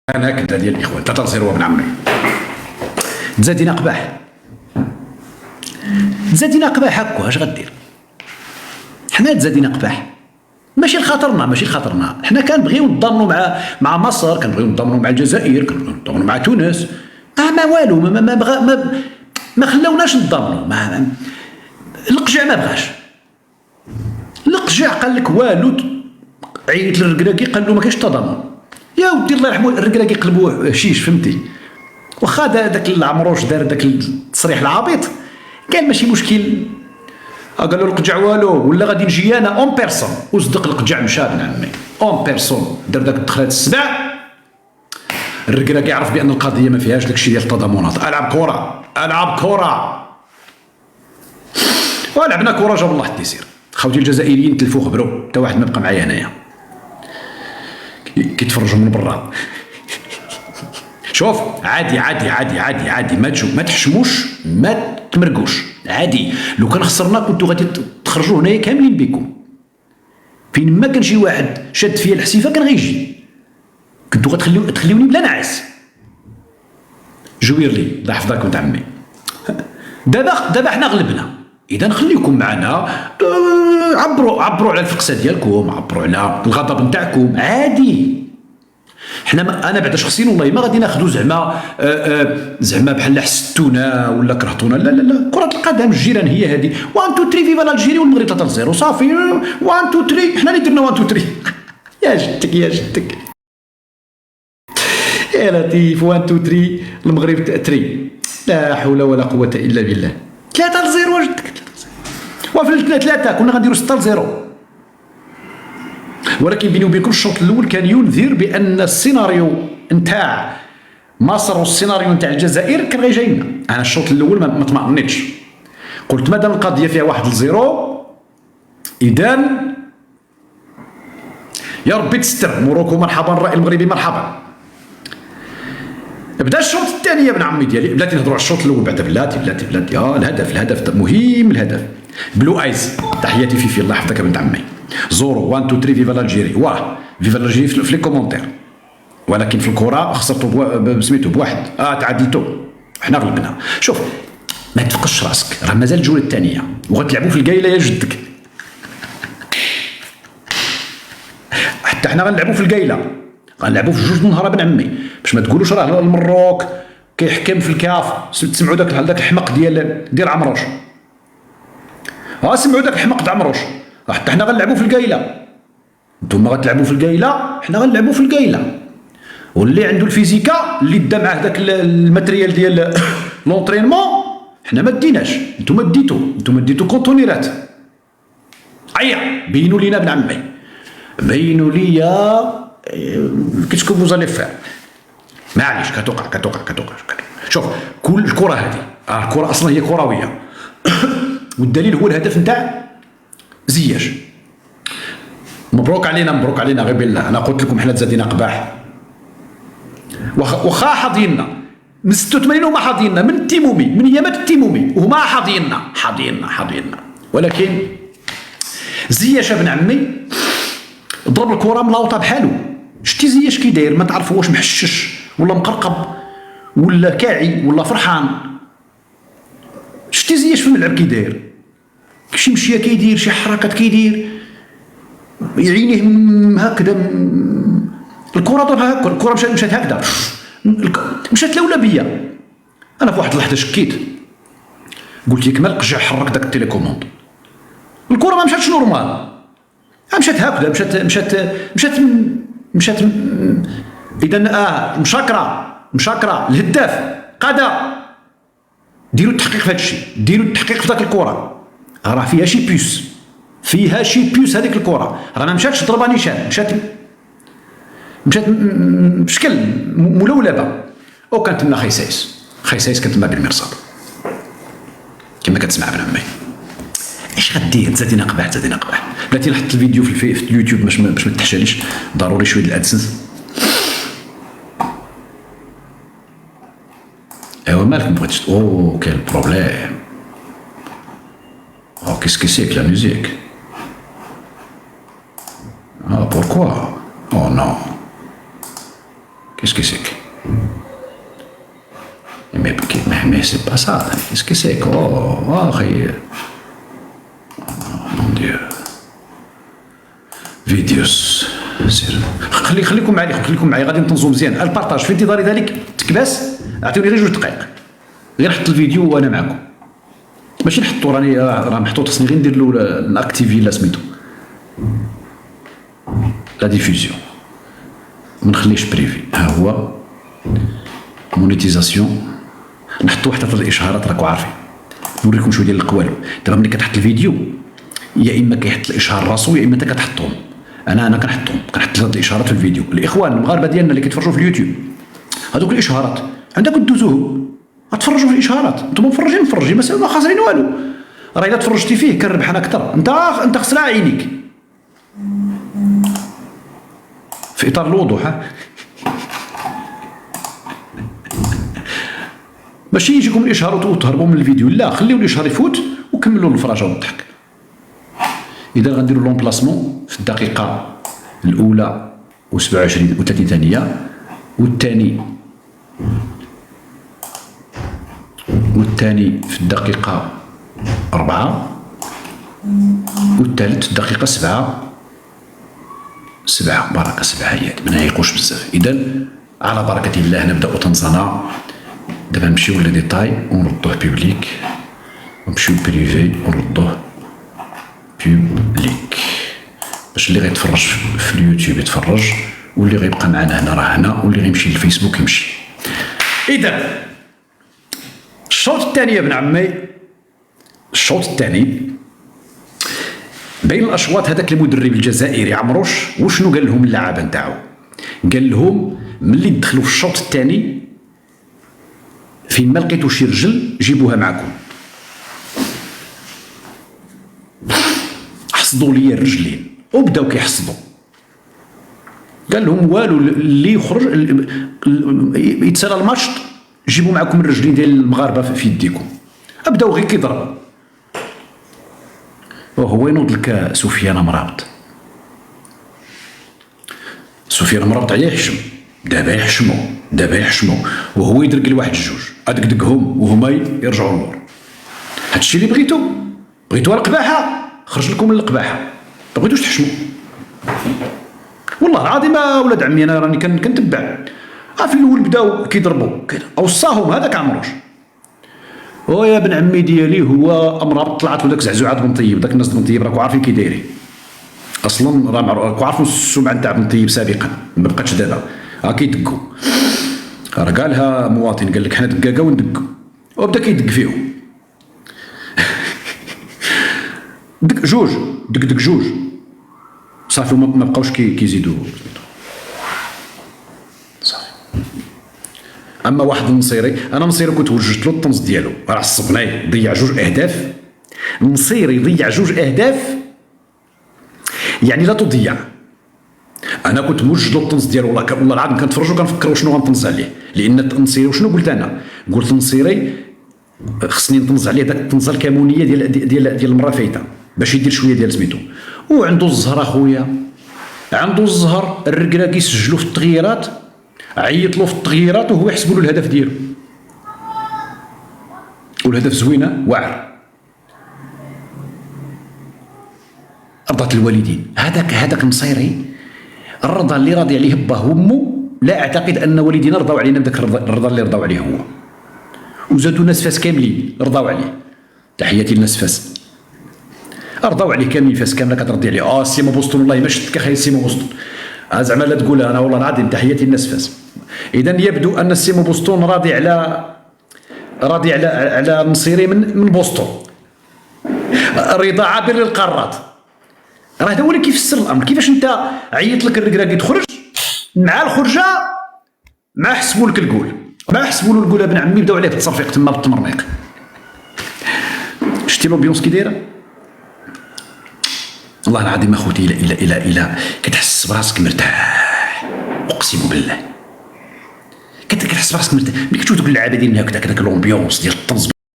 انا هكذا ديال الاخوان 3-0 ابن عمي. تزادينا قباح، تزادينا قباح هكا اش غدير؟ حنا تزادينا قباح ماشي لخاطرنا، ماشي لخاطرنا، حنا كنبغيو نضامنوا مع مصر، كنبغيو نضامنوا مع الجزائر، كنبغيو نضامنوا مع تونس. ما والو، ما خلاوناش نضامنوا. القجع ما بغاش، القجع قال لك والو، عيط للركراكي قال له ما كاينش تضامن. يا ودي الله يرحمه الركراكي قلبوه شيش، فهمتي؟ واخا داك العمروش دار داك التصريح العبيط، قال ماشي مشكل، قال له القجع والو، ولا غادي نجي انا اون بيرسون. وصدق القجع مشى ابن عمي اون بيرسون، دار داك الدخلات السبع. الركراكي عرف بان القضيه ما فيهاش داكشي ديال التضامنات. العب كره، العب كره، ولعبنا كره جاب الله حتى يسير. خوتي الجزائريين تلفوا خبروا، حتى واحد ما بقى معايا هنايا كيتفرجوا من برا. شوف عادي عادي عادي عادي عادي، ما تحشموش، ما تمرقوش، عادي. لو كان خسرنا كنتو غادي تخرجوا هنايا كاملين بكم. فين ما كان شي واحد شاد فيا الحسيفه كان غيجي، كنتو غتخليوني بلا نعاس. جوير لي الله يحفظك ولد عمي. دابا حنا غلبنا، اذا خليكم معنا، عبروا على الفقسه ديالكم، عبروا على الغضب نتاعكم، عادي. حنا انا بعدا شخصيا والله ما غادي ناخذوا زعما بحال حسدتونا ولا كرهتونا، لا لا لا. كرة القدم الجيران هي هذه. 1 2 3 فيفا الجيري والمغرب 3-0 صافي. 1 2 3 حنا اللي درنا 1 2 3. يا جدك يا جدك يا لطيف. 1 2 3 المغرب 3. لا حول ولا قوة الا بالله. 3-0 جدك. وفي 3 كنا غنديروا 6-0. ولكن بيني وبينكم الشوط الاول كان ينذر بان السيناريو نتاع مصر والسيناريو نتاع الجزائر كان غيجي لنا. انا الشوط الاول ما طمأنيتش، قلت مادام القضيه فيها 1-0 اذا يا ربي تستر. موروكو مرحبا، الراي المغربي مرحبا. بدا الشوط الثاني يا ابن عمي ديالي، بلاتي نهضروا على الشوط الاول بعدا. بلاتي الهدف مهم. الهدف بلو ايز، تحياتي فيفي الله يحفظك يا بنت عمي. 0 1 2 3 فيفا الجيري. واه فيفا الجيري في لي كومونتير. ولكن في الكره خسرتوا سميتو بواحد، تعديتوا، حنا غلبنا. شوف ما تفقش راسك، راه مازال الجوله الثانيه وغتلعبوا في القايله يا جدك. حتى حنا غنلعبوا في القايله، غنلعبوا في جوج النهار ابن عمي، باش ما تقولوش راه المروك كيحكم في الكاف. تسمعوا داك الحمق ديال عمروش. سمعوا داك الحمق د عمروش. حتى حنا غنلعبوا في القايله، نتوما غتلعبوا في القايله، حنا غنلعبوا في القايله. واللي عنده الفيزيكا اللي دا معاه داك الماتريال ديال لونطرينمون، حنا ما ديناش، نتوما ديتو كونتونيرات. بينوا لينا ابن عمي، بينوا ليا كيسكو فوزالي فير. معليش كتوقع. شوف كل الكره هذه، الكره اصلا هي كرويه. والدليل هو الهدف نتاع زياش. مبروك علينا غير بالله. انا قلت لكم حنا تزادينا قباح، وخا حاضينا من 86 هما حاضينا، من التيمومي، من ايامات التيمومي وهما حاضينا. ولكن زياش ابن عمي ضرب الكره ملاوطه بحالو. شتي زياش كي داير؟ ما تعرفوا واش محشش ولا مقرقب ولا كاعي ولا فرحان. شتي زياش في الملعب كي داير؟ شي مشيه كيدير، شي حركات كيدير، عينيه هكذا. الكره ضربها هكا، الكره مشات هكذا، مشات لولا بيا. انا في واحد اللحظه شكيت، قلت ياك مالك جا حرك داك التليكوموند. الكره ما مشاتش نورمال، مشات هكذا، مشات اذا مشاكره. الهداف قادا ديروا التحقيق في هذا الشيء، ديروا التحقيق في ذاك الكره، راه فيها شي بيوس هذيك الكره، راه ما مشاتش ضربه نيشان، مشات بشكل ملولبه. وكانت لنا خيسايس كانت لنا بالمرصاد كما كتسمع ابن عمي. اش غدير؟ تزادينا قباح. بلاتي نحط الفيديو في اليوتيوب باش ما تحشاليش، ضروري شويه الادسنس. ايوا مالك ما بغيتش؟ كاين بروبليم. كيسكي سيك لا ميوزيك. pourquoi? Oh non. Qu'est-ce que c'est que? Mais c'est pas ça. Qu'est-ce que c'est que? Oh, mon Dieu. فيديوز سير خليكم معايا غادي نتنزو مزيان. البارطاج في انتظار ذلك تكباس. اعطوني غير 2 دقائق غير نحط الفيديو وانا معكم، ماشي نحطو راه محطوط، خصني غير ندير له ناكتيفي لا سميتو لا ديفوزيون، ما نخليش بريفي. ها هو مونيتيزاسيون، نحطو حتى الاشهارات راكو عارفين. نوريكم شويه ديال القوالب. دابا ملي كتحط الفيديو يا اما كيحط الاشهار راسو يا اما انت كتحطهم. انا كنحطهم، كنحط هاد الاشهارات في الفيديو. الاخوان المغاربه ديالنا اللي كيتفرجوا في اليوتيوب هذوك الاشهارات عندكم دوزوهم، غتفرجوا في الاشهارات. انتم مفرجين ما خاسرين والو. راه الا تفرجتي فيه كنربح انا اكثر. انت خسرها عينيك في اطار الوضوح. ماشي يجيكم الاشهار وتهربوا من الفيديو، لا خليو الاشهار يفوت وكملوا الفرجه والضحك. اذا غنديروا لومبلاسمون في الدقيقه الاولى و27 و30 ثانيه، والثاني في الدقيقه 4، والثالث في الدقيقه 7 بركه 7 هي ما نعيقوش بزاف. اذا على بركه الله نبدا تنصنا. دابا نمشيو لي ديتاي ونردوه بيبليك، ونمشيو بريفي ونردوه بوبليك، باش اللي غيتفرج في اليوتيوب يتفرج، واللي غيبقى معنا هنا راه هنا، واللي غيمشي للفيسبوك يمشي. اذا الشوط الثاني يا ابن عمي، الشوط الثاني بين الاشواط هذاك المدرب الجزائري عمروش وشنو قال لهم اللعابه نتاعو؟ قال لهم ملي تدخلوا في الشوط الثاني فين ما لقيتوا شي رجل جيبوها معكم، حصدوا لي الرجلين. وبداو كيحصدوا. قال لهم والو اللي يخرج يتسالى الماتش جيبوا معكم الرجلين ديال المغاربه في يديكم. بداو غير كيضربوا. وهو ينوض لك سفيان مرابط. سفيان مرابط عليه يحشم، دابا يحشمو وهو يدرك لواحد الجوج ادقدقهم وهما يرجعوا للور. هادشي اللي بغيتو القباحه، خرج لكم من القباحه، ما بغيتوش تحشموا. والله العظيم ولاد عمي انا راني كنتبع. في الاول بداو كيضربوا كده اوصاهم هذاك عمروش. ويا بن عمي ديالي هو امرابط طلعت له داك زعزوعات بن طيب، داك الناس بن طيب راكو عارفين كي دايرين اصلا، راكو عارفين السمعه نتاع بن طيب سابقا، ما بقاتش دابا كيدقوا. راه قالها مواطن قال لك حنا دقاقه وندقوا، وبدا كيدق فيهم. دق جوج صافي، ما بقاوش كيزيدوا صافي. اما واحد النصيري، انا نصيري كنت وجدت له الطنز ديالو، راه عصبناي، ضيع 2 اهداف. النصيري ضيع 2 اهداف يعني لا تضيع. انا كنت موجد له الطنز ديالو، والله العظيم كنتفرج وكنفكر شنو غنطنز عليه، لان النصيري وشنو قلت انا؟ قلت النصيري خصني نطنز عليه داك الطنزه الكمونيه ديال المره فايته باش يدير شويه ديال سميتو. وعنده الزهر اخويا، عنده الزهر. الركراكي سجلوا في التغييرات، عيط له في التغييرات وهو يحسبوا له الهدف ديالو، والهدف زوينه واعر. رضات الوالدين. هذاك النصيري الرضا اللي راضي عليه باه وامه، لا اعتقد ان والدينا رضاو علينا بداك الرضا اللي رضاو عليه هو. وزادوا الناس فاس كاملين رضاو عليه. تحياتي للناس فاس، رضاو عليه كاملين، فاس كامله كترضي عليه. سيما بوسطون والله ما شفتك اخي سيما بوسطون، زعما لا تقولها انا والله العظيم. تحياتي للناس فاس. اذا يبدو ان سيما بوسطون راضي على النصيري من بوسطون. رضا عابر للقارات. راه هذا هو اللي كيفسر الامر. كيفاش انت عيط لك الركراكي تخرج مع الخرجه ما حسبوا لك الجول، ما حسبوا له الجول ابن عمي، بداو عليه بالتصرفيق تما بالتمرنيق. شتي لومبيونس كي دايره؟ والله العظيم اخوتي الى كتحس براسك مرتاح، اقسم بالله كتحس براسك مرتاح ملي كتشوف دوك اللعابه ديالنا هكذاك لومبيونس ديال الطنز